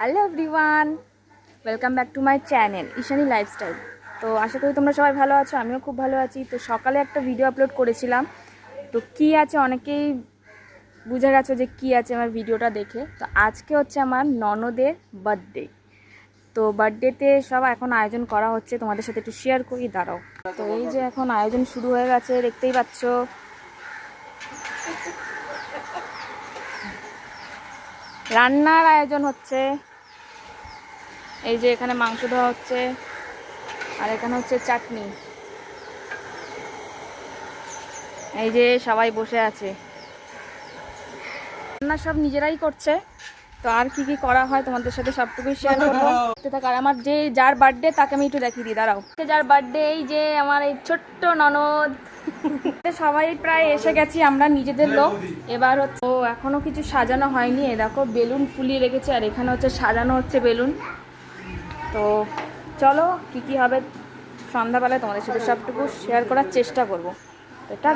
Hello everyone, welcome back to my channel Ishani lifestyle. তো আশা করি তোমরা সবাই ভালো আছো, আমিও খুব ভালো আছি। তো সকালে একটা ভিডিও আপলোড করেছিলাম, তো কি আছে অনেকেই বুঝে গেছো যে কি আছে আমার ভিডিওটা দেখে। তো আজকে হচ্ছে আমার ননদের বার্থডে, তো বার্থডেতে সব এখন আয়োজন করা হচ্ছে, তোমাদের সাথে একটু শেয়ার করি, দাঁড়াও। তো এই যে এখন আয়োজন শুরু হয়ে গেছে, দেখতেই পাচ্ছ। রান্নার আয়োজন হচ্ছে, এই যে এখানে মাংস ধোয়া হচ্ছে, আর এখানে হচ্ছে চাটনি। এই যে সবাই বসে আছে, রান্না সব নিজেরাই করছে। তো আর কি কি করা হয় তোমাদের সাথে সবটুকুই শেয়ার করবো। আর আমার যে যার বার্থডে তাকে আমি একটু দেখিয়ে দিই, দাঁড়াও। যার বার্থডে, এই যে আমার এই ছোট্ট ননদ। সবাই প্রায় এসে গেছি আমরা, নিজেদের লোক। এবার হচ্ছে ও এখনো কিছু সাজানো হয়নি, এ দেখো বেলুন ফুলিয়ে রেখেছে, আর এখানে হচ্ছে সাজানো হচ্ছে বেলুন। তো চলো কি কি হবে সন্ধ্যাবেলায় তোমাদের সাথে সবটুকু শেয়ার করার চেষ্টা করবো। এটা